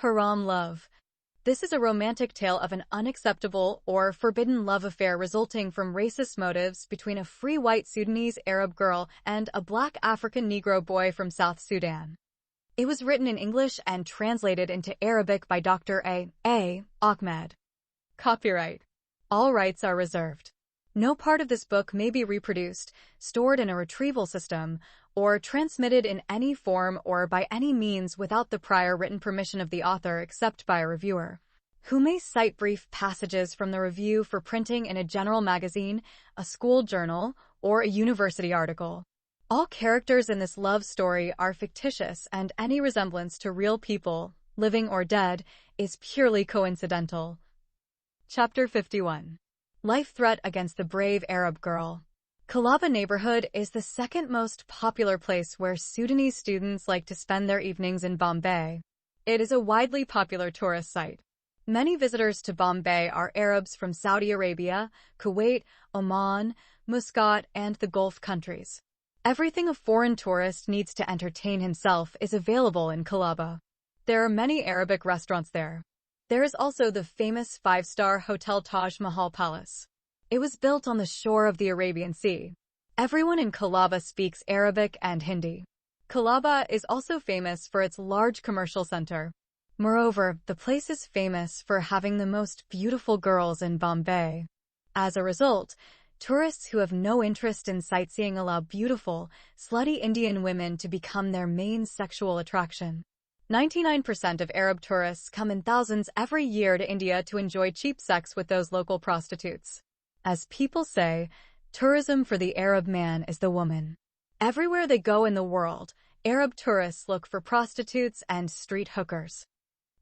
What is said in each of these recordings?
Haram love. This is a romantic tale of an unacceptable or forbidden love affair resulting from racist motives between a free white Sudanese Arab girl and a black African Negro boy from South Sudan. It was written in English and translated into Arabic by Dr. A. Ahmed. Copyright. All rights are reserved. No part of this book may be reproduced, stored in a retrieval system, or transmitted in any form or by any means without the prior written permission of the author except by a reviewer, who may cite brief passages from the review for printing in a general magazine, a school journal, or a university article. All characters in this love story are fictitious and any resemblance to real people, living or dead, is purely coincidental. Chapter 51. Life threat against the brave Arab girl. Kalaba neighborhood is the second most popular place where Sudanese students like to spend their evenings in Bombay. It is a widely popular tourist site. Many visitors to Bombay are Arabs from Saudi Arabia, Kuwait, Oman, Muscat, and the Gulf countries. Everything a foreign tourist needs to entertain himself is available in Kalaba. There are many Arabic restaurants there. There is also the famous five-star Hotel Taj Mahal Palace. It was built on the shore of the Arabian Sea. Everyone in Kalaba speaks Arabic and Hindi. Kalaba is also famous for its large commercial center. Moreover, the place is famous for having the most beautiful girls in Bombay. As a result, tourists who have no interest in sightseeing allow beautiful, slutty Indian women to become their main sexual attraction. 99% of Arab tourists come in thousands every year to India to enjoy cheap sex with those local prostitutes. As people say, tourism for the Arab man is the woman. Everywhere they go in the world, Arab tourists look for prostitutes and street hookers.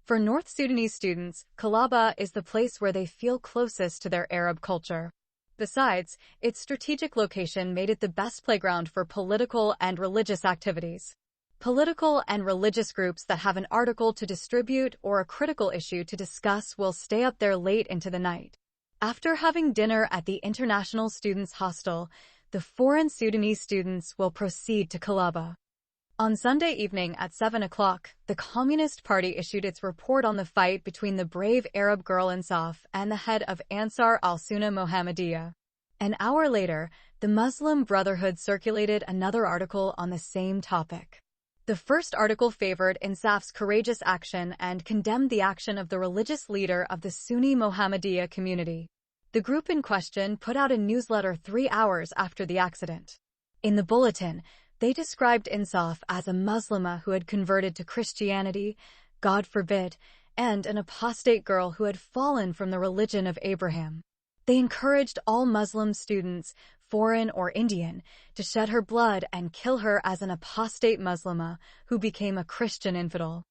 For North Sudanese students, Kalaba is the place where they feel closest to their Arab culture. Besides, its strategic location made it the best playground for political and religious activities. Political and religious groups that have an article to distribute or a critical issue to discuss will stay up there late into the night. After having dinner at the International Students' Hostel, the foreign Sudanese students will proceed to Kalaba. On Sunday evening at 7 o'clock, the Communist Party issued its report on the fight between the brave Arab girl Insaf and the head of Ansar al-Sunnah Mohammadiyya. An hour later, the Muslim Brotherhood circulated another article on the same topic. The first article favored Insaf's courageous action and condemned the action of the religious leader of the Sunni Mohammadiyya community. The group in question put out a newsletter 3 hours after the accident. In the bulletin, they described Insaf as a Muslima who had converted to Christianity, God forbid, and an apostate girl who had fallen from the religion of Abraham. They encouraged all Muslim students, foreign or Indian, to shed her blood and kill her as an apostate Muslima who became a Christian infidel.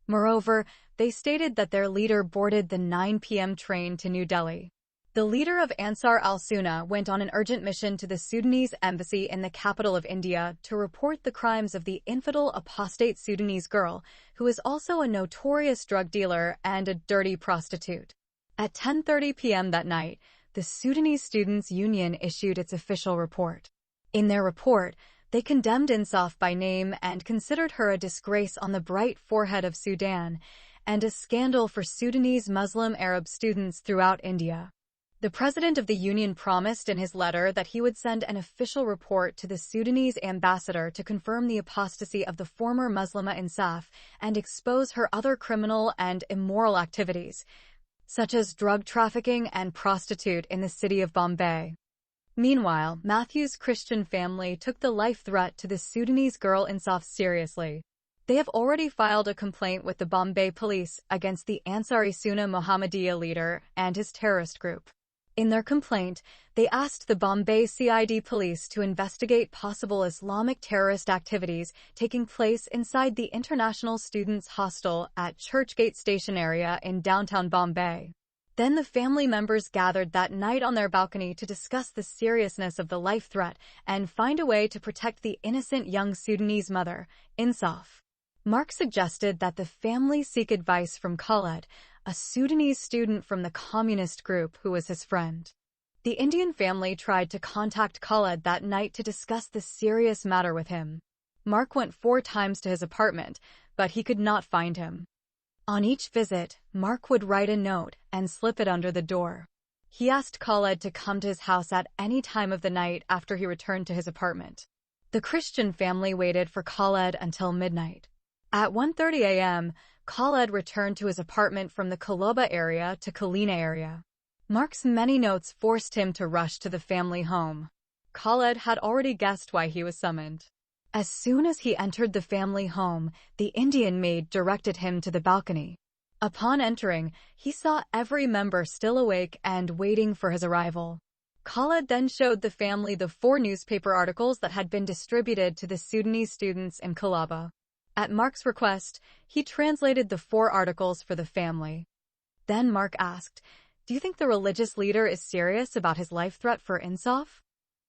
Moreover, they stated that their leader boarded the 9 p.m. train to New Delhi. The leader of Ansar al-Sunnah went on an urgent mission to the Sudanese embassy in the capital of India to report the crimes of the infidel apostate Sudanese girl, who is also a notorious drug dealer and a dirty prostitute. At 10:30 p.m. that night, the Sudanese Students' Union issued its official report. In their report, they condemned Insaf by name and considered her a disgrace on the bright forehead of Sudan and a scandal for Sudanese Muslim Arab students throughout India. The president of the union promised in his letter that he would send an official report to the Sudanese ambassador to confirm the apostasy of the former Muslima Insaf and expose her other criminal and immoral activities, such as drug trafficking and prostitute in the city of Bombay. Meanwhile, Matthew's Christian family took the life threat to the Sudanese girl Insaf seriously. They have already filed a complaint with the Bombay police against the Ansar-e-Sunnah Mohammadiyya leader and his terrorist group. In their complaint, they asked the Bombay CID police to investigate possible Islamic terrorist activities taking place inside the International Students' Hostel at Churchgate Station area in downtown Bombay. Then the family members gathered that night on their balcony to discuss the seriousness of the life threat and find a way to protect the innocent young Sudanese mother, Insaf. Mark suggested that the family seek advice from Khaled, a Sudanese student from the communist group who was his friend. The Indian family tried to contact Khaled that night to discuss the serious matter with him. Mark went 4 times to his apartment, but he could not find him. On each visit, Mark would write a note and slip it under the door. He asked Khaled to come to his house at any time of the night after he returned to his apartment. The Christian family waited for Khaled until midnight. At 1:30 a.m., Khaled returned to his apartment from the Koloba area to Kalina area. Mark's many notes forced him to rush to the family home. Khaled had already guessed why he was summoned. As soon as he entered the family home, the Indian maid directed him to the balcony. Upon entering, he saw every member still awake and waiting for his arrival. Khaled then showed the family the 4 newspaper articles that had been distributed to the Sudanese students in Kalaba. At Mark's request, he translated the 4 articles for the family. Then Mark asked, "Do you think the religious leader is serious about his life threat for Insaf?"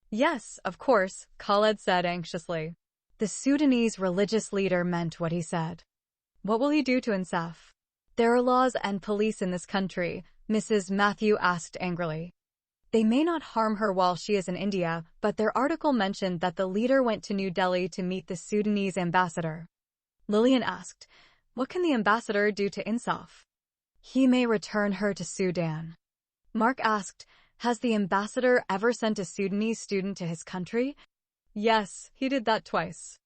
"Yes, of course," Khaled said anxiously. The Sudanese religious leader meant what he said. "What will he do to Insaf?" "There are laws and police in this country," Mrs. Matthew asked angrily. "They may not harm her while she is in India, but their article mentioned that the leader went to New Delhi to meet the Sudanese ambassador." Lillian asked, "What can the ambassador do to Insaf?" "He may return her to Sudan." Mark asked, "Has the ambassador ever sent a Sudanese student to his country?" "Yes, he did that twice."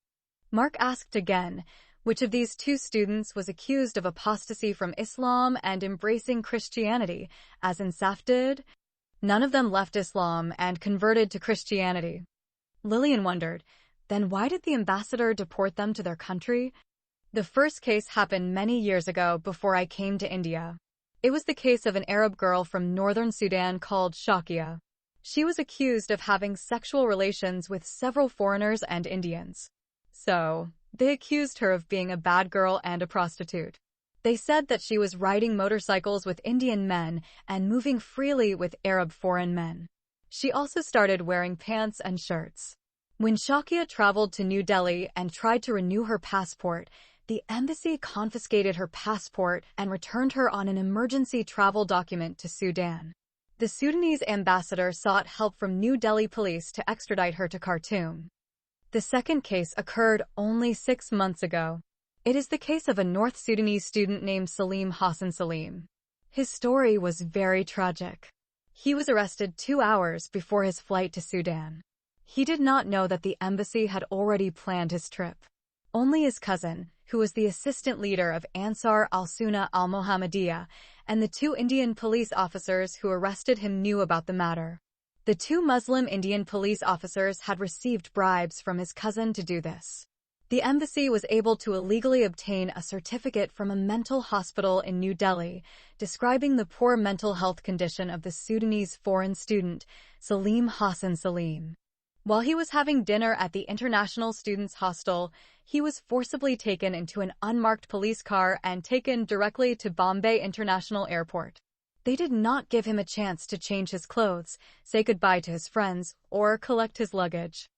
Mark asked again, which of these 2 students was accused of apostasy from Islam and embracing Christianity, as Insaf did? None of them left Islam and converted to Christianity. Lillian wondered, then why did the ambassador deport them to their country? The first case happened many years ago before I came to India. It was the case of an Arab girl from northern Sudan called Shakia. She was accused of having sexual relations with several foreigners and Indians. So, they accused her of being a bad girl and a prostitute. They said that she was riding motorcycles with Indian men and moving freely with Arab foreign men. She also started wearing pants and shirts. When Shakia traveled to New Delhi and tried to renew her passport, the embassy confiscated her passport and returned her on an emergency travel document to Sudan. The Sudanese ambassador sought help from New Delhi police to extradite her to Khartoum. The second case occurred only 6 months ago. It is the case of a North Sudanese student named Salim Hassan Salim. His story was very tragic. He was arrested 2 hours before his flight to Sudan. He did not know that the embassy had already planned his trip. Only his cousin, who was the assistant leader of Ansar al-Sunnah al-Mohammadiyah, and the 2 Indian police officers who arrested him knew about the matter. The 2 Muslim Indian police officers had received bribes from his cousin to do this. The embassy was able to illegally obtain a certificate from a mental hospital in New Delhi, describing the poor mental health condition of the Sudanese foreign student, Salim Hassan Salim. While he was having dinner at the International Students Hostel, he was forcibly taken into an unmarked police car and taken directly to Bombay International Airport. They did not give him a chance to change his clothes, say goodbye to his friends, or collect his luggage.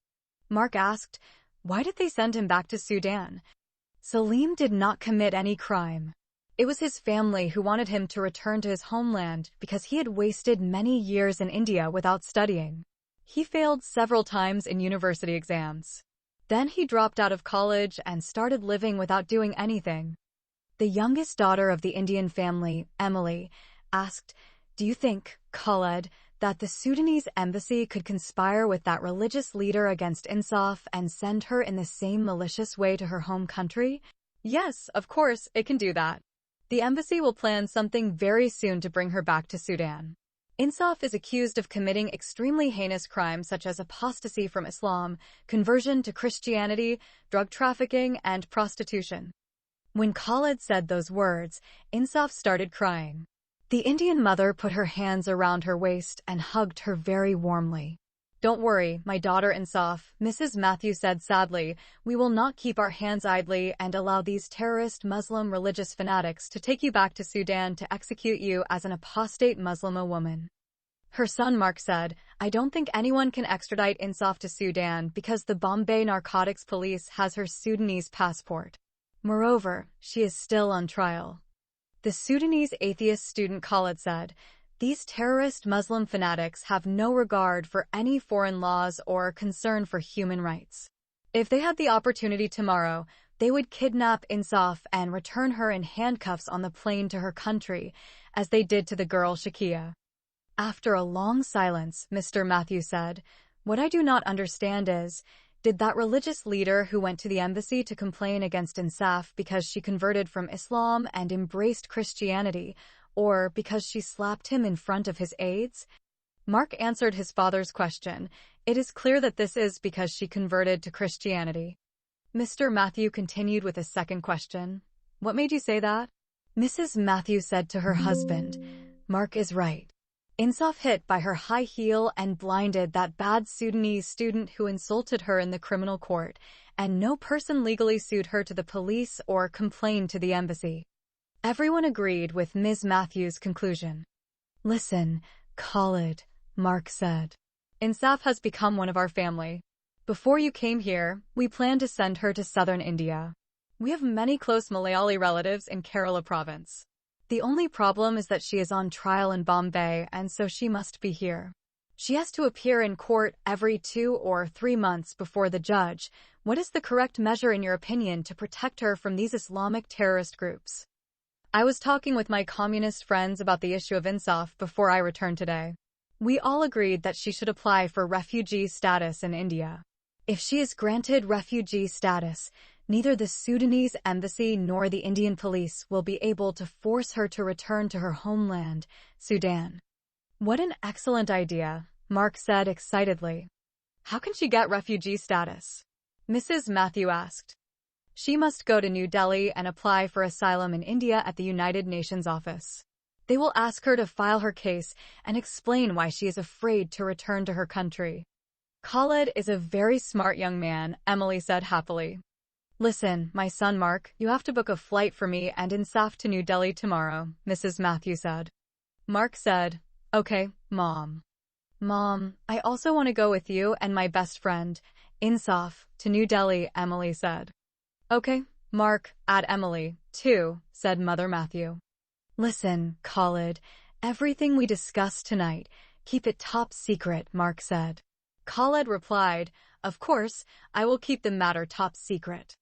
Mark asked, why did they send him back to Sudan? Salim did not commit any crime. It was his family who wanted him to return to his homeland because he had wasted many years in India without studying. He failed several times in university exams. Then he dropped out of college and started living without doing anything. The youngest daughter of the Indian family, Emily, asked, "Do you think, Khaled, that the Sudanese embassy could conspire with that religious leader against Insaf and send her in the same malicious way to her home country?" "Yes, of course, it can do that. The embassy will plan something very soon to bring her back to Sudan." Insaf is accused of committing extremely heinous crimes such as apostasy from Islam, conversion to Christianity, drug trafficking, and prostitution. When Khaled said those words, Insaf started crying. The Indian mother put her hands around her waist and hugged her very warmly. "Don't worry, my daughter Insaf," Mrs. Matthew said sadly, "we will not keep our hands idly and allow these terrorist Muslim religious fanatics to take you back to Sudan to execute you as an apostate Muslim woman." Her son Mark said, "I don't think anyone can extradite Insaf to Sudan because the Bombay Narcotics Police has her Sudanese passport. Moreover, she is still on trial." The Sudanese atheist student Khaled said, "These terrorist Muslim fanatics have no regard for any foreign laws or concern for human rights. If they had the opportunity tomorrow, They would kidnap Insaf and return her in handcuffs on the plane to her country, as they did to the girl Shakia. After a long silence, Mr. Matthew said, "What I do not understand is, did that religious leader who went to the embassy to complain against Insaf because she converted from Islam and embraced Christianity, or because she slapped him in front of his aides?" Mark answered his father's question. "It is clear that this is because she converted to Christianity." Mr. Matthew continued with a second question. "What made you say that?" Mrs. Matthew said to her husband, "Mark is right. Insaf hit by her high heel and blinded that bad Sudanese student who insulted her in the criminal court, and no person legally sued her to the police or complained to the embassy." Everyone agreed with Ms. Matthews' conclusion. "Listen, Khalid," Mark said. "Insaf has become one of our family. Before you came here, we planned to send her to southern India. We have many close Malayali relatives in Kerala province. The only problem is that she is on trial in Bombay, and so she must be here. She has to appear in court every 2 or 3 months before the judge. What is the correct measure in your opinion to protect her from these Islamic terrorist groups?" I was talking with my communist friends about the issue of Insaf before I returned today. We all agreed that she should apply for refugee status in India. If she is granted refugee status, neither the Sudanese embassy nor the Indian police will be able to force her to return to her homeland, Sudan. "What an excellent idea," Mark said excitedly. "How can she get refugee status?" Mrs. Matthew asked. "She must go to New Delhi and apply for asylum in India at the United Nations office. They will ask her to file her case and explain why she is afraid to return to her country." "Khalid is a very smart young man," Emily said happily. "Listen, my son Mark, you have to book a flight for me and Insaf to New Delhi tomorrow," Mrs. Matthew said. Mark said, "Okay, Mom." "Mom, I also want to go with you and my best friend, Insaf, to New Delhi," Emily said. "Okay, Mark, add Emily, too," said Mother Matthew. "Listen, Khalid, everything we discussed tonight, keep it top secret," Mark said. Khalid replied, "Of course, I will keep the matter top secret."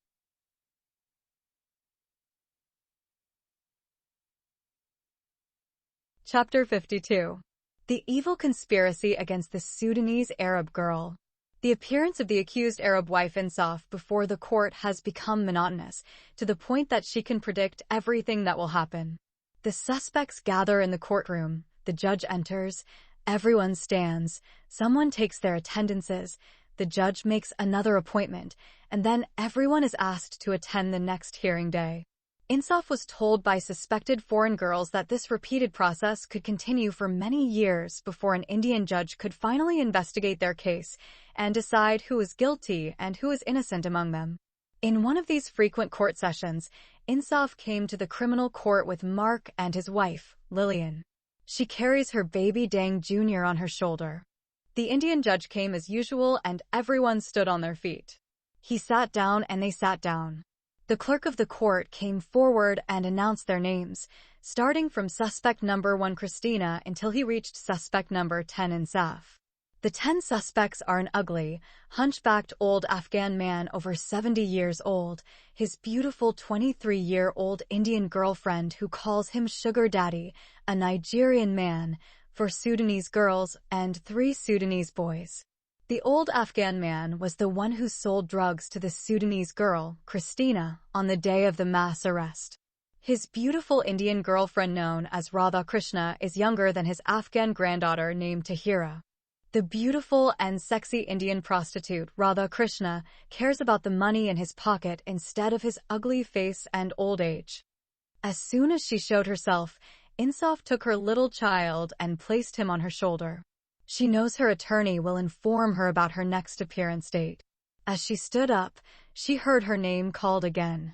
Chapter 52. The Evil Conspiracy Against the Sudanese Arab Girl. The appearance of the accused Arab wife Insaf before the court has become monotonous, to the point that she can predict everything that will happen. The suspects gather in the courtroom, the judge enters, everyone stands, someone takes their attendances, the judge makes another appointment, and then everyone is asked to attend the next hearing day. Insaf was told by suspected foreign girls that this repeated process could continue for many years before an Indian judge could finally investigate their case and decide who is guilty and who is innocent among them. In one of these frequent court sessions, Insaf came to the criminal court with Mark and his wife, Lillian. She carries her baby Dang Jr. on her shoulder. The Indian judge came as usual and everyone stood on their feet. He sat down and they sat down. The clerk of the court came forward and announced their names, starting from suspect number 1 Christina until he reached suspect number 10 Insaf. The 10 suspects are an ugly, hunchbacked old Afghan man over 70 years old, his beautiful 23-year-old Indian girlfriend who calls him Sugar Daddy, a Nigerian man, 4 Sudanese girls, and 3 Sudanese boys. The old Afghan man was the one who sold drugs to the Sudanese girl, Christina, on the day of the mass arrest. His beautiful Indian girlfriend known as Radha Krishna is younger than his Afghan granddaughter named Tahira. The beautiful and sexy Indian prostitute Radha Krishna cares about the money in his pocket instead of his ugly face and old age. As soon as she showed herself, Insaf took her little child and placed him on her shoulder. She knows her attorney will inform her about her next appearance date. As she stood up, she heard her name called again.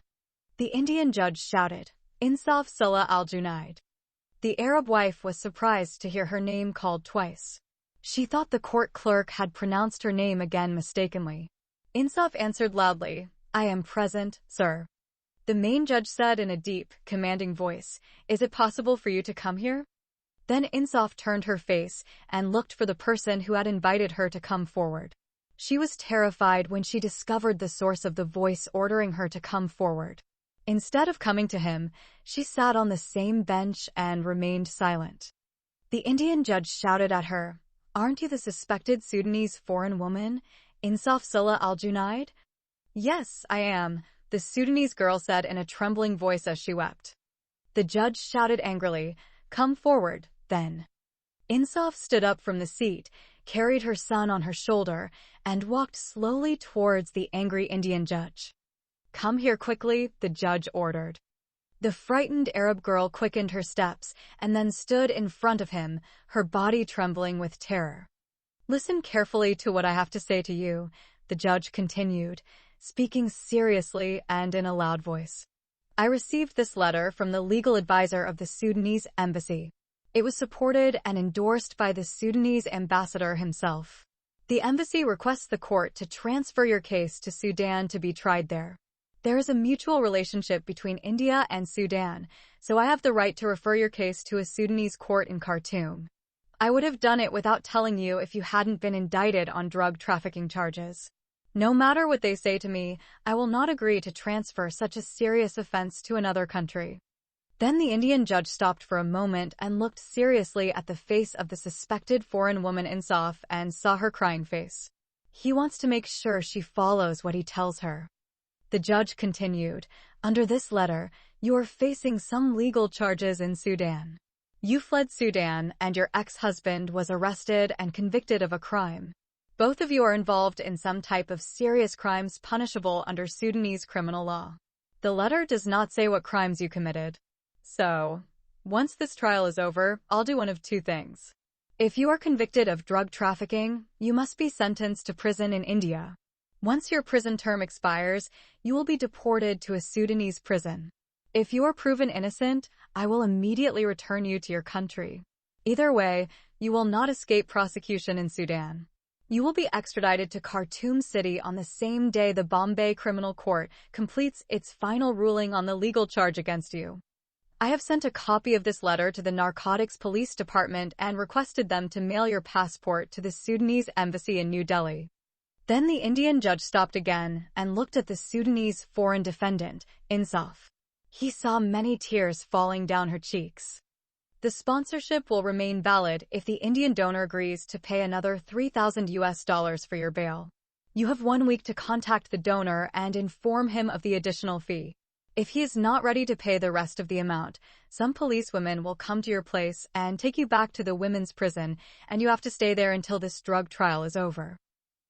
The Indian judge shouted, "Insaf Salah al-Junaid." The Arab wife was surprised to hear her name called twice. She thought the court clerk had pronounced her name again mistakenly. Insaf answered loudly, "I am present, sir." The main judge said in a deep, commanding voice, "Is it possible for you to come here?" Then Insaf turned her face and looked for the person who had invited her to come forward. She was terrified when she discovered the source of the voice ordering her to come forward. Instead of coming to him, she sat on the same bench and remained silent. The Indian judge shouted at her, "Aren't you the suspected Sudanese foreign woman, Insaf Sulla al-Junaid?" "Yes, I am," the Sudanese girl said in a trembling voice as she wept. The judge shouted angrily, "Come forward, then." Insaf stood up from the seat, carried her son on her shoulder, and walked slowly towards the angry Indian judge. "Come here quickly," the judge ordered. The frightened Arab girl quickened her steps and then stood in front of him, her body trembling with terror. "Listen carefully to what I have to say to you," the judge continued, speaking seriously and in a loud voice. "I received this letter from the legal advisor of the Sudanese embassy. It was supported and endorsed by the Sudanese ambassador himself. The embassy requests the court to transfer your case to Sudan to be tried there. There is a mutual relationship between India and Sudan, so I have the right to refer your case to a Sudanese court in Khartoum. I would have done it without telling you if you hadn't been indicted on drug trafficking charges. No matter what they say to me, I will not agree to transfer such a serious offense to another country." Then the Indian judge stopped for a moment and looked seriously at the face of the suspected foreign woman Insaf and saw her crying face. He wants to make sure she follows what he tells her. The judge continued, "Under this letter, you are facing some legal charges in Sudan. You fled Sudan and your ex-husband was arrested and convicted of a crime. Both of you are involved in some type of serious crimes punishable under Sudanese criminal law. The letter does not say what crimes you committed. So, once this trial is over, I'll do one of two things. If you are convicted of drug trafficking, you must be sentenced to prison in India. Once your prison term expires, you will be deported to a Sudanese prison. If you are proven innocent, I will immediately return you to your country. Either way, you will not escape prosecution in Sudan. You will be extradited to Khartoum City on the same day the Bombay Criminal Court completes its final ruling on the legal charge against you. I have sent a copy of this letter to the Narcotics Police Department and requested them to mail your passport to the Sudanese embassy in New Delhi." Then the Indian judge stopped again and looked at the Sudanese foreign defendant, Insaf. He saw many tears falling down her cheeks. "The sponsorship will remain valid if the Indian donor agrees to pay another $3,000 for your bail. You have 1 week to contact the donor and inform him of the additional fee. If he is not ready to pay the rest of the amount, some policewomen will come to your place and take you back to the women's prison, and you have to stay there until this drug trial is over."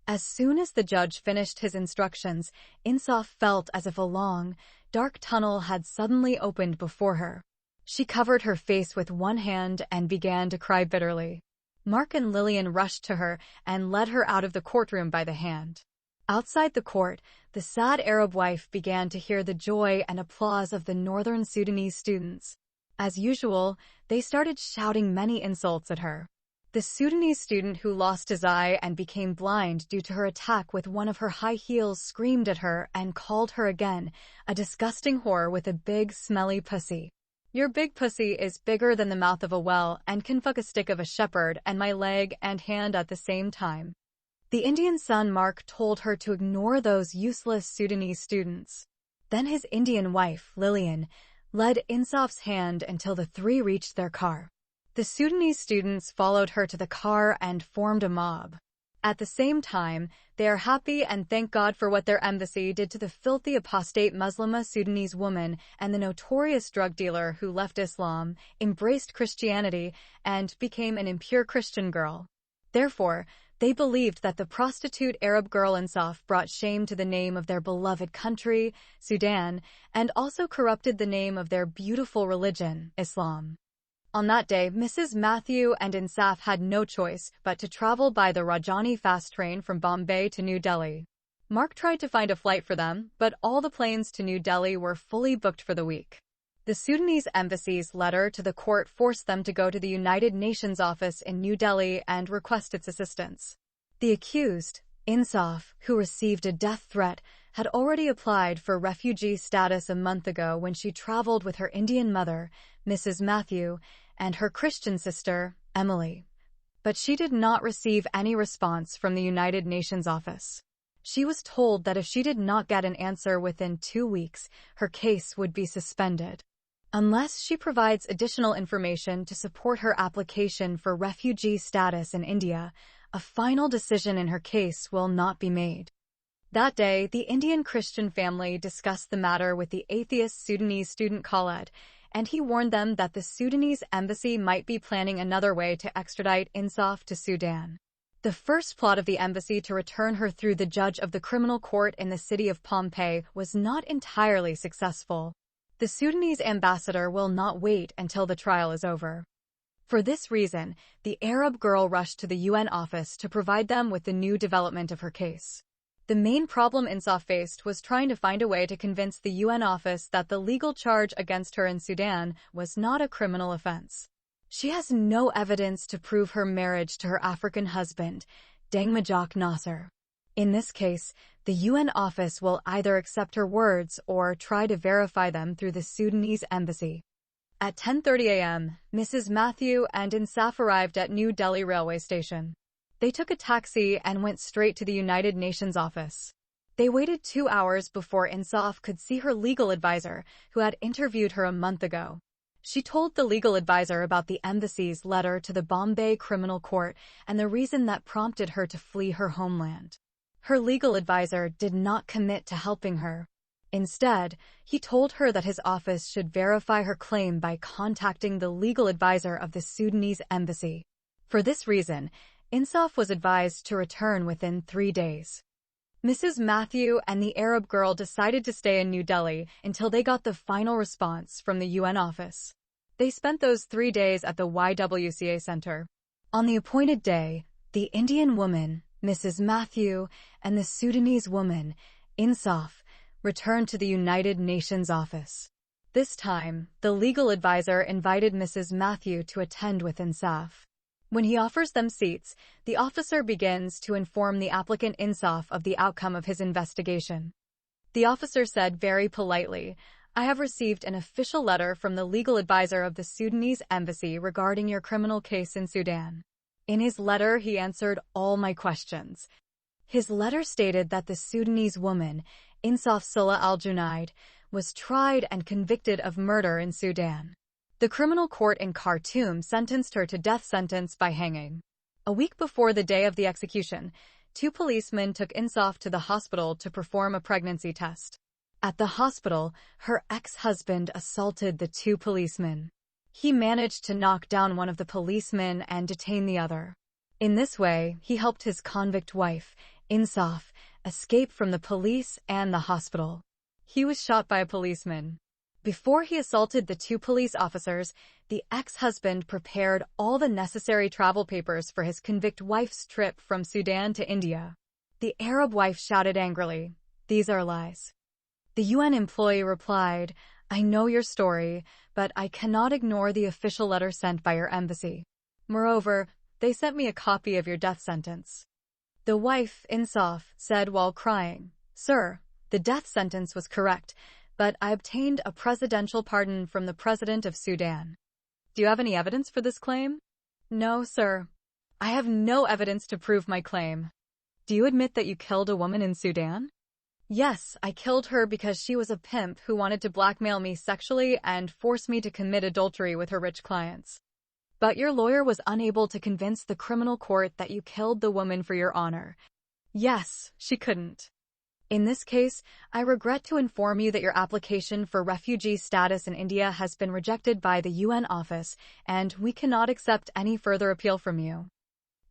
As soon as the judge finished his instructions, Insaf felt as if a long, dark tunnel had suddenly opened before her. She covered her face with one hand and began to cry bitterly. Mark and Lillian rushed to her and led her out of the courtroom by the hand. Outside the court, the sad Arab wife began to hear the joy and applause of the northern Sudanese students. As usual, they started shouting many insults at her. The Sudanese student who lost his eye and became blind due to her attack with one of her high heels screamed at her and called her again, a disgusting whore with a big, smelly pussy. "Your big pussy is bigger than the mouth of a well and can fuck a stick of a shepherd and my leg and hand at the same time." The Indian son Mark told her to ignore those useless Sudanese students. Then his Indian wife, Lillian, led Insaf's hand until the three reached their car. The Sudanese students followed her to the car and formed a mob. At the same time, they are happy and thank God for what their embassy did to the filthy apostate Muslima Sudanese woman and the notorious drug dealer who left Islam, embraced Christianity, and became an impure Christian girl. Therefore, they believed that the prostitute Arab girl Insaf brought shame to the name of their beloved country, Sudan, and also corrupted the name of their beautiful religion, Islam. On that day, Mrs. Matthew and Insaf had no choice but to travel by the Rajani fast train from Bombay to New Delhi. Mark tried to find a flight for them, but all the planes to New Delhi were fully booked for the week. The Sudanese embassy's letter to the court forced them to go to the United Nations office in New Delhi and request its assistance. The accused, Insaf, who received a death threat, had already applied for refugee status a month ago when she traveled with her Indian mother, Mrs. Matthew, and her Christian sister, Emily. but she did not receive any response from the United Nations office. She was told that if she did not get an answer within 2 weeks, her case would be suspended. Unless she provides additional information to support her application for refugee status in India, a final decision in her case will not be made. That day, the Indian Christian family discussed the matter with the atheist Sudanese student Khaled, and he warned them that the Sudanese embassy might be planning another way to extradite Insaf to Sudan. The first plot of the embassy to return her through the judge of the criminal court in the city of Pompeii was not entirely successful. The Sudanese ambassador will not wait until the trial is over. For this reason, the Arab girl rushed to the UN office to provide them with the new development of her case. The main problem Insaf faced was trying to find a way to convince the UN office that the legal charge against her in Sudan was not a criminal offense. She has no evidence to prove her marriage to her African husband, Dengmajok Nasser. In this case, the UN office will either accept her words or try to verify them through the Sudanese embassy. At 10:30 a.m., Mrs. Matthew and Insaf arrived at New Delhi railway station. They took a taxi and went straight to the United Nations office. They waited 2 hours before Insaf could see her legal advisor, who had interviewed her a month ago. She told the legal advisor about the embassy's letter to the Bombay Criminal Court and the reason that prompted her to flee her homeland. Her legal advisor did not commit to helping her. Instead, he told her that his office should verify her claim by contacting the legal advisor of the Sudanese embassy. For this reason, Insaf was advised to return within 3 days. Mrs. Matthew and the Arab girl decided to stay in New Delhi until they got the final response from the UN office. They spent those 3 days at the YWCA Center. On the appointed day, the Indian woman, Mrs. Matthew, and the Sudanese woman, Insaf, returned to the United Nations office. This time, the legal advisor invited Mrs. Matthew to attend with Insaf. When he offers them seats, the officer begins to inform the applicant Insaf of the outcome of his investigation. The officer said very politely, "I have received an official letter from the legal advisor of the Sudanese embassy regarding your criminal case in Sudan." In his letter, he answered all my questions. His letter stated that the Sudanese woman, Insaf Sulla al-Junaid, was tried and convicted of murder in Sudan. The criminal court in Khartoum sentenced her to death sentence by hanging. A week before the day of the execution, 2 policemen took Insaf to the hospital to perform a pregnancy test. At the hospital, her ex-husband assaulted the 2 policemen. He managed to knock down one of the policemen and detain the other. In this way, he helped his convict wife, Insaf, escape from the police and the hospital. He was shot by a policeman. Before he assaulted the 2 police officers, the ex-husband prepared all the necessary travel papers for his convict wife's trip from Sudan to India. The Arab wife shouted angrily, "These are lies." The UN employee replied, "I know your story, but I cannot ignore the official letter sent by your embassy. Moreover, they sent me a copy of your death sentence." The wife, Insaf, said while crying, "Sir, the death sentence was correct, but I obtained a presidential pardon from the president of Sudan." "Do you have any evidence for this claim?" "No, sir. I have no evidence to prove my claim." "Do you admit that you killed a woman in Sudan?" "Yes, I killed her because she was a pimp who wanted to blackmail me sexually and force me to commit adultery with her rich clients." "But your lawyer was unable to convince the criminal court that you killed the woman for your honor." "Yes, she couldn't." "In this case, I regret to inform you that your application for refugee status in India has been rejected by the UN office, and we cannot accept any further appeal from you."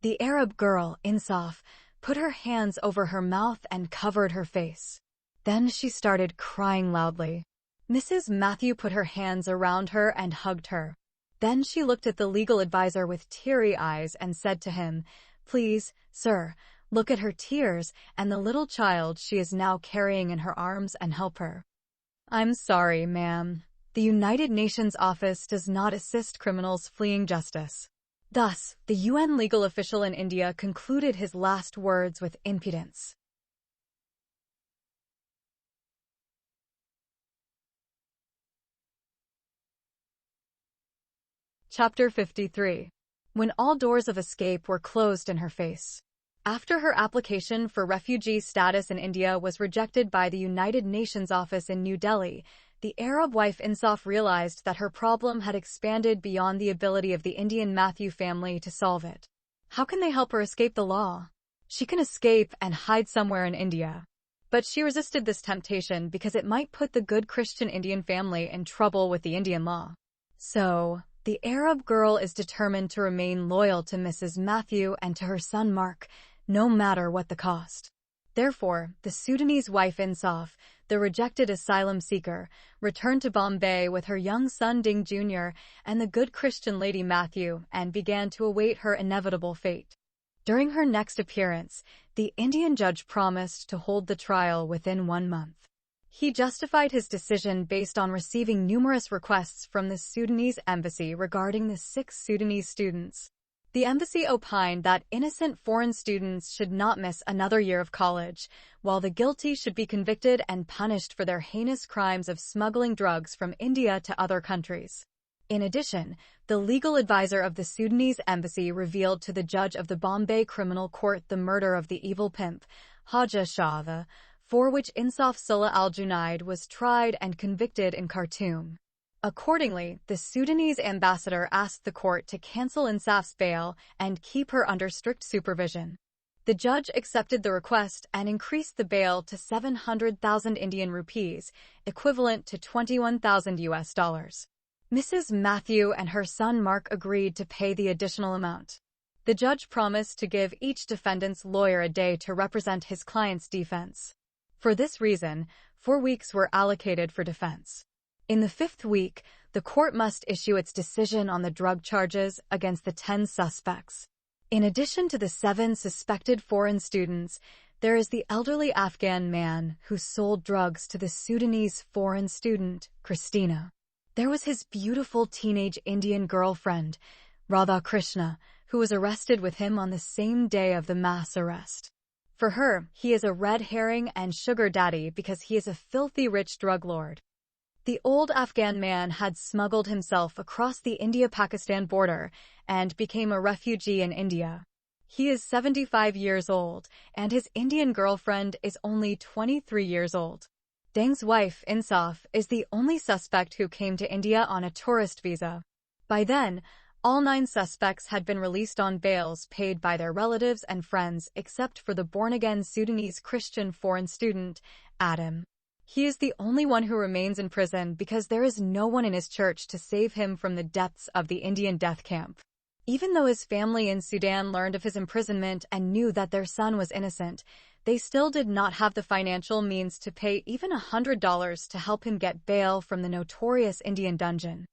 The Arab girl, Insaf, put her hands over her mouth and covered her face. Then she started crying loudly. Mrs. Matthew put her hands around her and hugged her. Then she looked at the legal advisor with teary eyes and said to him, "Please, sir, look at her tears and the little child she is now carrying in her arms and help her." "I'm sorry, ma'am. The United Nations office does not assist criminals fleeing justice." Thus, the UN legal official in India concluded his last words with impudence. Chapter 53. when all doors of escape were closed in her face. After her application for refugee status in India was rejected by the United Nations office in New Delhi, the Arab wife Insaf realized that her problem had expanded beyond the ability of the Indian Matthew family to solve it. How can they help her escape the law? She can escape and hide somewhere in India. But she resisted this temptation because it might put the good Christian Indian family in trouble with the Indian law. So, the Arab girl is determined to remain loyal to Mrs. Matthew and to her son Mark, no matter what the cost. Therefore, the Sudanese wife Insaf, the rejected asylum seeker, returned to Bombay with her young son Ding Jr. and the good Christian lady Matthew and began to await her inevitable fate. During her next appearance, the Indian judge promised to hold the trial within 1 month. He justified his decision based on receiving numerous requests from the Sudanese embassy regarding the 6 Sudanese students. The embassy opined that innocent foreign students should not miss another year of college, while the guilty should be convicted and punished for their heinous crimes of smuggling drugs from India to other countries. In addition, the legal advisor of the Sudanese embassy revealed to the judge of the Bombay Criminal Court the murder of the evil pimp, Haja Shahada, for which Insaf Sullah al-Junaid was tried and convicted in Khartoum. Accordingly, the Sudanese ambassador asked the court to cancel Insaf's bail and keep her under strict supervision. The judge accepted the request and increased the bail to 700,000 Indian rupees, equivalent to $21,000. Mrs. Matthew and her son Mark agreed to pay the additional amount. The judge promised to give each defendant's lawyer a day to represent his client's defense. For this reason, 4 weeks were allocated for defense. In the 5th week, the court must issue its decision on the drug charges against the 10 suspects. In addition to the 7 suspected foreign students, there is the elderly Afghan man who sold drugs to the Sudanese foreign student, Christina. There was his beautiful teenage Indian girlfriend, Radha Krishna, who was arrested with him on the same day of the mass arrest. For her, he is a red herring and sugar daddy because he is a filthy rich drug lord. The old Afghan man had smuggled himself across the India-Pakistan border and became a refugee in India. He is 75 years old, and his Indian girlfriend is only 23 years old. Deng's wife, Insaf, is the only suspect who came to India on a tourist visa. By then, all 9 suspects had been released on bails paid by their relatives and friends except for the born-again Sudanese Christian foreign student, Adam. He is the only one who remains in prison because there is no one in his church to save him from the depths of the Indian death camp. Even though his family in Sudan learned of his imprisonment and knew that their son was innocent, they still did not have the financial means to pay even $100 to help him get bail from the notorious Indian dungeon.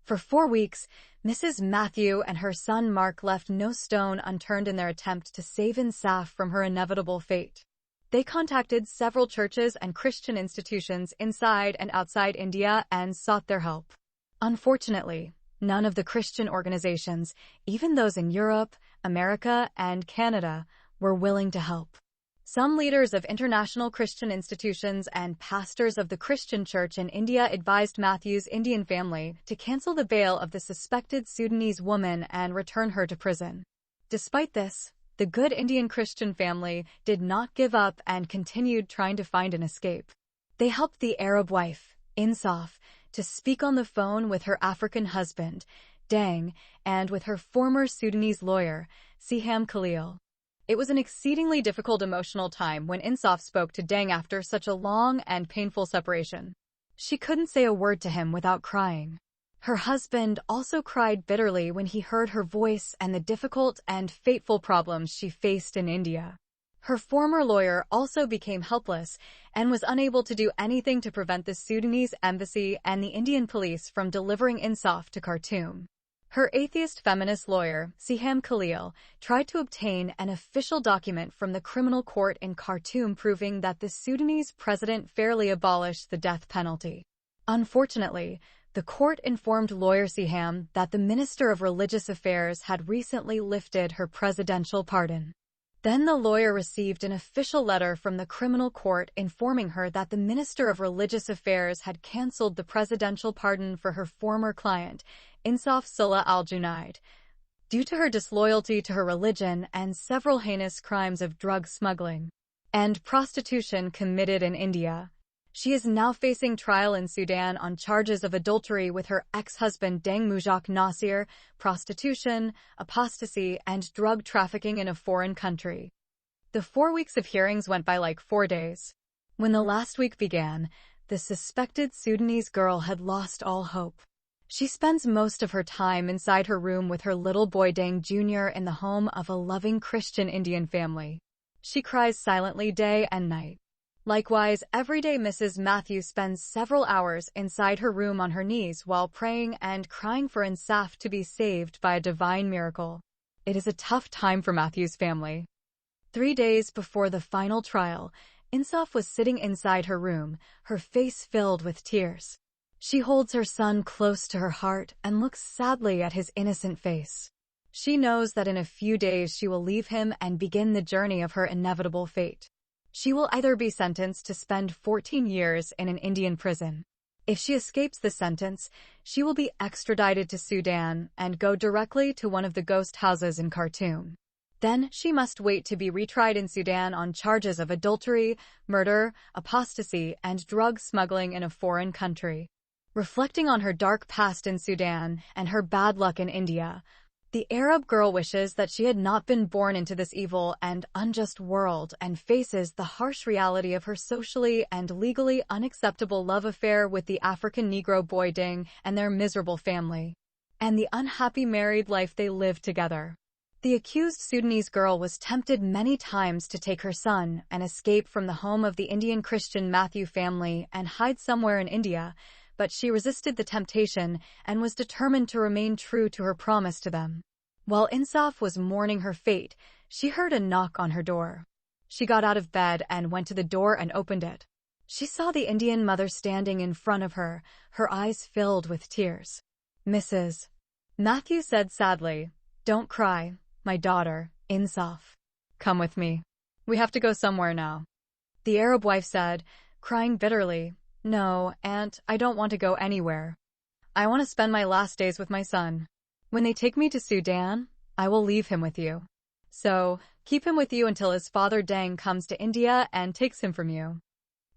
For 4 weeks, Mrs. Matthew and her son Mark left no stone unturned in their attempt to save Insaf from her inevitable fate. They contacted several churches and Christian institutions inside and outside India and sought their help. Unfortunately, none of the Christian organizations, even those in Europe, America, and Canada, were willing to help. Some leaders of international Christian institutions and pastors of the Christian church in India advised Matthew's Indian family to cancel the bail of the suspected Sudanese woman and return her to prison. Despite this, the good Indian Christian family did not give up and continued trying to find an escape. They helped the Arab wife, Insaf, to speak on the phone with her African husband, Deng, and with her former Sudanese lawyer, Siham Khalil. It was an exceedingly difficult emotional time when Insaf spoke to Deng after such a long and painful separation. She couldn't say a word to him without crying. Her husband also cried bitterly when he heard her voice and the difficult and fateful problems she faced in India. Her former lawyer also became helpless and was unable to do anything to prevent the Sudanese embassy and the Indian police from delivering Insaf to Khartoum. Her atheist feminist lawyer, Siham Khalil, tried to obtain an official document from the criminal court in Khartoum proving that the Sudanese president fairly abolished the death penalty. Unfortunately, the court informed lawyer Siham that the Minister of Religious Affairs had recently lifted her presidential pardon. Then the lawyer received an official letter from the criminal court informing her that the Minister of Religious Affairs had cancelled the presidential pardon for her former client, Insaf Sullah al-Junaid. due to her disloyalty to her religion and several heinous crimes of drug smuggling and prostitution committed in India. She is now facing trial in Sudan on charges of adultery with her ex-husband Deng Mujak Nasir, prostitution, apostasy, and drug trafficking in a foreign country. The 4 weeks of hearings went by like 4 days. When the last week began, the suspected Sudanese girl had lost all hope. She spends most of her time inside her room with her little boy Deng Jr. in the home of a loving Christian Indian family. She cries silently day and night. Likewise, every day Mrs. Matthews spends several hours inside her room on her knees while praying and crying for Insaf to be saved by a divine miracle. It is a tough time for Matthews' family. 3 days before the final trial, Insaf was sitting inside her room, her face filled with tears. She holds her son close to her heart and looks sadly at his innocent face. She knows that in a few days she will leave him and begin the journey of her inevitable fate. She will either be sentenced to spend 14 years in an Indian prison. If she escapes the sentence, she will be extradited to Sudan and go directly to one of the ghost houses in Khartoum. Then she must wait to be retried in Sudan on charges of adultery, murder, apostasy, and drug smuggling in a foreign country. Reflecting on her dark past in Sudan and her bad luck in India, the Arab girl wishes that she had not been born into this evil and unjust world and faces the harsh reality of her socially and legally unacceptable love affair with the African Negro boy Deng and their miserable family, and the unhappy married life they live together. The accused Sudanese girl was tempted many times to take her son and escape from the home of the Indian Christian Matthew family and hide somewhere in India, but she resisted the temptation and was determined to remain true to her promise to them. While Insaf was mourning her fate, she heard a knock on her door. She got out of bed and went to the door and opened it. She saw the Indian mother standing in front of her, her eyes filled with tears. "Mrs. Matthew said sadly, 'Don't cry, my daughter, Insaf. Come with me. We have to go somewhere now.' The Arab wife said, crying bitterly, 'No, Aunt, I don't want to go anywhere. I want to spend my last days with my son. When they take me to Sudan, I will leave him with you. So, keep him with you until his father Deng comes to India and takes him from you.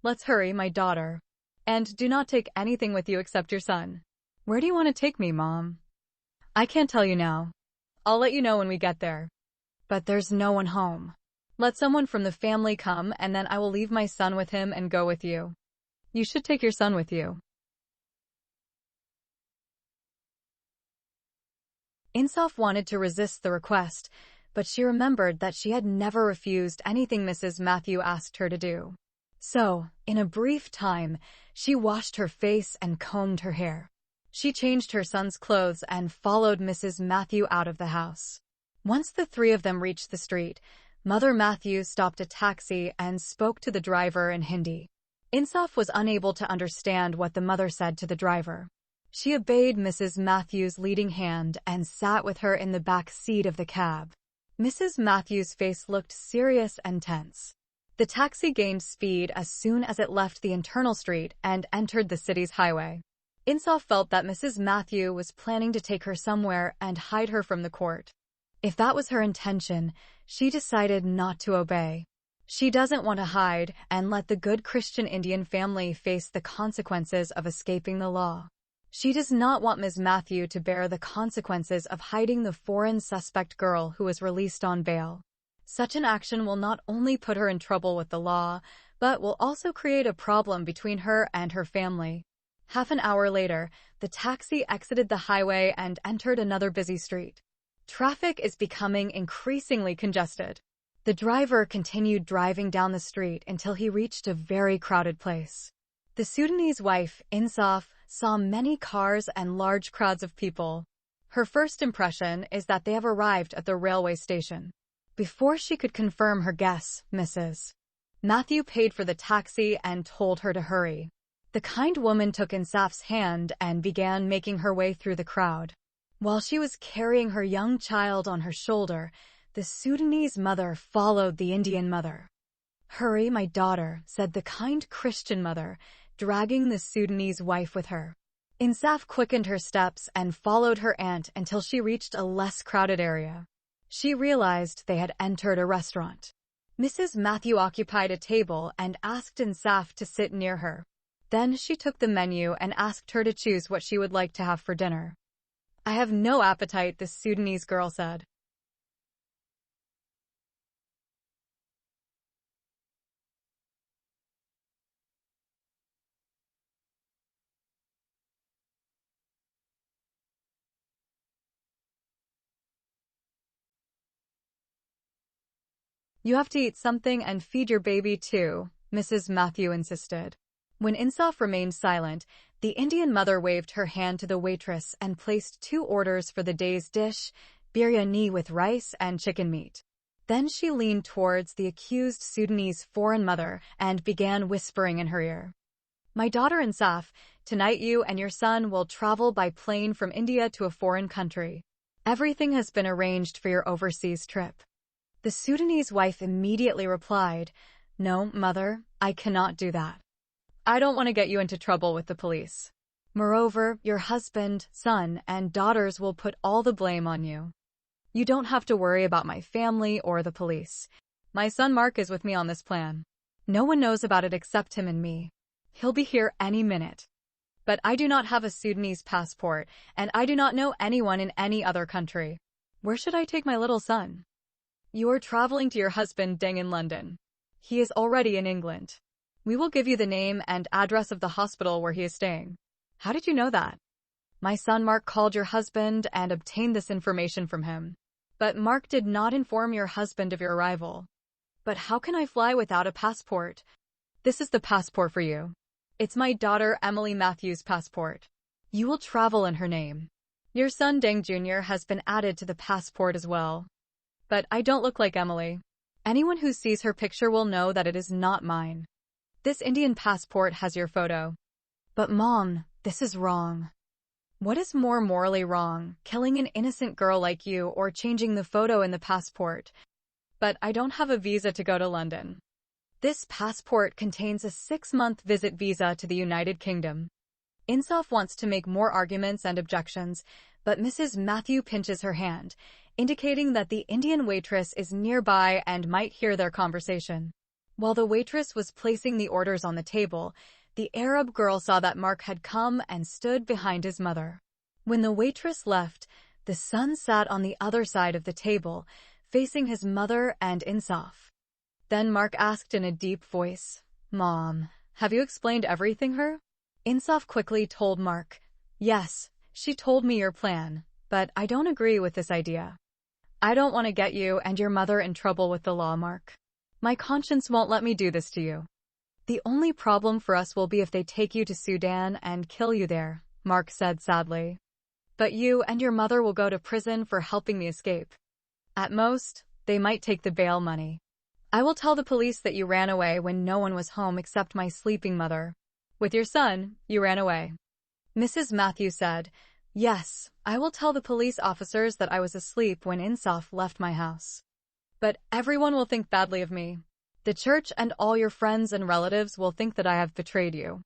Let's hurry, my daughter. And do not take anything with you except your son.' 'Where do you want to take me, Mom?' 'I can't tell you now. I'll let you know when we get there. But there's no one home. Let someone from the family come and then I will leave my son with him and go with you. You should take your son with you.' Insaf wanted to resist the request, but she remembered that she had never refused anything Mrs. Matthew asked her to do. So, in a brief time, she washed her face and combed her hair. She changed her son's clothes and followed Mrs. Matthew out of the house. Once the three of them reached the street, Mother Matthew stopped a taxi and spoke to the driver in Hindi. Insaf was unable to understand what the mother said to the driver. She obeyed Mrs. Matthews' leading hand and sat with her in the back seat of the cab. Mrs. Matthews' face looked serious and tense. The taxi gained speed as soon as it left the internal street and entered the city's highway. Insaf felt that Mrs. Matthew was planning to take her somewhere and hide her from the court. If that was her intention, she decided not to obey. She doesn't want to hide and let the good Christian Indian family face the consequences of escaping the law. She does not want Ms. Matthew to bear the consequences of hiding the foreign suspect girl who was released on bail. Such an action will not only put her in trouble with the law, but will also create a problem between her and her family. Half an hour later, the taxi exited the highway and entered another busy street. Traffic is becoming increasingly congested. The driver continued driving down the street until he reached a very crowded place. The Sudanese wife, Insaf, saw many cars and large crowds of people. Her first impression is that they have arrived at the railway station. Before she could confirm her guess, Mrs. Matthew paid for the taxi and told her to hurry. The kind woman took Insaf's hand and began making her way through the crowd. While she was carrying her young child on her shoulder, the Sudanese mother followed the Indian mother. "Hurry, my daughter," said the kind Christian mother, dragging the Sudanese wife with her. Insaf quickened her steps and followed her aunt until she reached a less crowded area. She realized they had entered a restaurant. Mrs. Matthew occupied a table and asked Insaf to sit near her. Then she took the menu and asked her to choose what she would like to have for dinner. "I have no appetite," the Sudanese girl said. "You have to eat something and feed your baby too," Mrs. Matthew insisted. When Insaf remained silent, the Indian mother waved her hand to the waitress and placed 2 orders for the day's dish, biryani with rice and chicken meat. Then she leaned towards the accused Sudanese foreign mother and began whispering in her ear. "My daughter Insaf, tonight you and your son will travel by plane from India to a foreign country. Everything has been arranged for your overseas trip." The Sudanese wife immediately replied, "No, mother, I cannot do that. I don't want to get you into trouble with the police. Moreover, your husband, son, and daughters will put all the blame on you. You don't have to worry about my family or the police. My son Mark is with me on this plan. No one knows about it except him and me. He'll be here any minute. But I do not have a Sudanese passport, and I do not know anyone in any other country. Where should I take my little son? You are traveling to your husband Deng in London. He is already in England. We will give you the name and address of the hospital where he is staying." "How did you know that?" "My son Mark called your husband and obtained this information from him. But Mark did not inform your husband of your arrival." "But how can I fly without a passport?" "This is the passport for you. It's my daughter Emily Matthews' passport. You will travel in her name. Your son Deng Jr. has been added to the passport as well. But I don't look like Emily. Anyone who sees her picture will know that it is not mine. This Indian passport has your photo." "But Mom, this is wrong." "What is more morally wrong, killing an innocent girl like you or changing the photo in the passport?" "But I don't have a visa to go to London. This passport contains a 6-month visit visa to the United Kingdom." Insaf wants to make more arguments and objections, but Mrs. Matthew pinches her hand, indicating that the Indian waitress is nearby and might hear their conversation. While the waitress was placing the orders on the table, the Arab girl saw that Mark had come and stood behind his mother. When the waitress left, the son sat on the other side of the table, facing his mother and Insaf. Then Mark asked in a deep voice, "Mom, have you explained everything her?" Insaf quickly told Mark, "Yes, she told me your plan, but I don't agree with this idea. I don't want to get you and your mother in trouble with the law, Mark. My conscience won't let me do this to you. The only problem for us will be if they take you to Sudan and kill you there," Mark said sadly. "But you and your mother will go to prison for helping me escape. At most, they might take the bail money. I will tell the police that you ran away when no one was home except my sleeping mother. With your son, you ran away." Mrs. Matthew said, "Yes, I will tell the police officers that I was asleep when Insaf left my house. But everyone will think badly of me. The church and all your friends and relatives will think that I have betrayed you."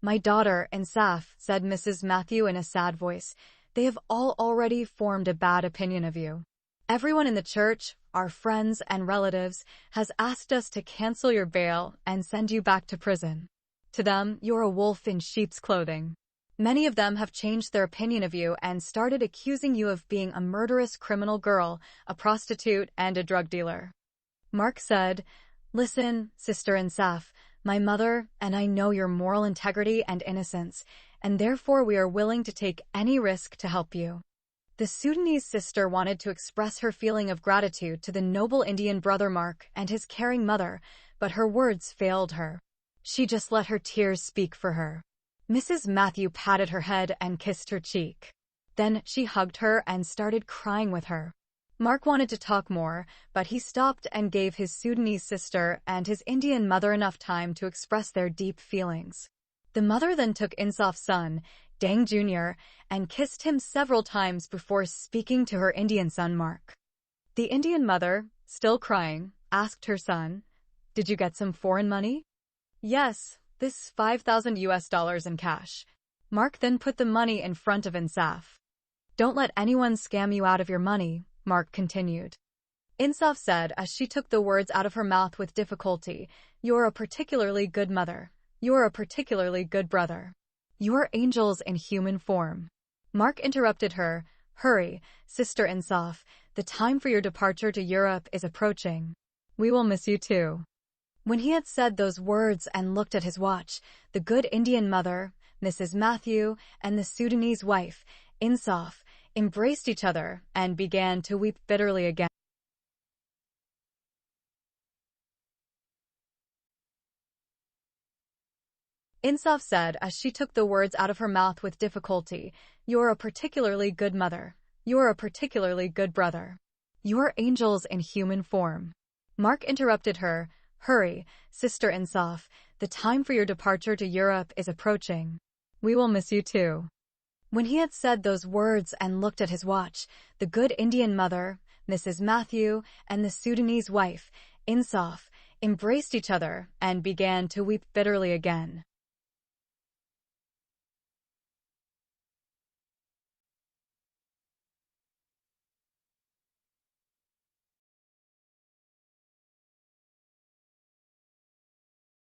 "My daughter, Insaf," said Mrs. Matthew in a sad voice, "they have all already formed a bad opinion of you. Everyone in the church, our friends and relatives, has asked us to cancel your bail and send you back to prison. To them, you're a wolf in sheep's clothing. Many of them have changed their opinion of you and started accusing you of being a murderous criminal girl, a prostitute, and a drug dealer." Mark said, "Listen, Sister Insaf, my mother and I know your moral integrity and innocence, and therefore we are willing to take any risk to help you." The Sudanese sister wanted to express her feeling of gratitude to the noble Indian brother Mark and his caring mother, but her words failed her. She just let her tears speak for her. Mrs. Matthew patted her head and kissed her cheek. Then she hugged her and started crying with her. Mark wanted to talk more, but he stopped and gave his Sudanese sister and his Indian mother enough time to express their deep feelings. The mother then took Insaf's son, Deng Jr., and kissed him several times before speaking to her Indian son Mark. The Indian mother, still crying, asked her son, "Did you get some foreign money?" "Yes, this $5,000 in cash." Mark then put the money in front of Insaf. "Don't let anyone scam you out of your money," Mark continued. Insaf said as she took the words out of her mouth with difficulty, "You're a particularly good mother. You're a particularly good brother. You're angels in human form." Mark interrupted her, "Hurry, Sister Insaf, the time for your departure to Europe is approaching. We will miss you too." When he had said those words and looked at his watch, the good Indian mother, Mrs. Matthew, and the Sudanese wife, Insaf, embraced each other and began to weep bitterly again. Insaf said as she took the words out of her mouth with difficulty, "You're a particularly good mother. You're a particularly good brother. You're angels in human form." Mark interrupted her, "Hurry, Sister Insaf, the time for your departure to Europe is approaching. We will miss you too." When he had said those words and looked at his watch, the good Indian mother, Mrs. Matthew, and the Sudanese wife, Insaf, embraced each other and began to weep bitterly again.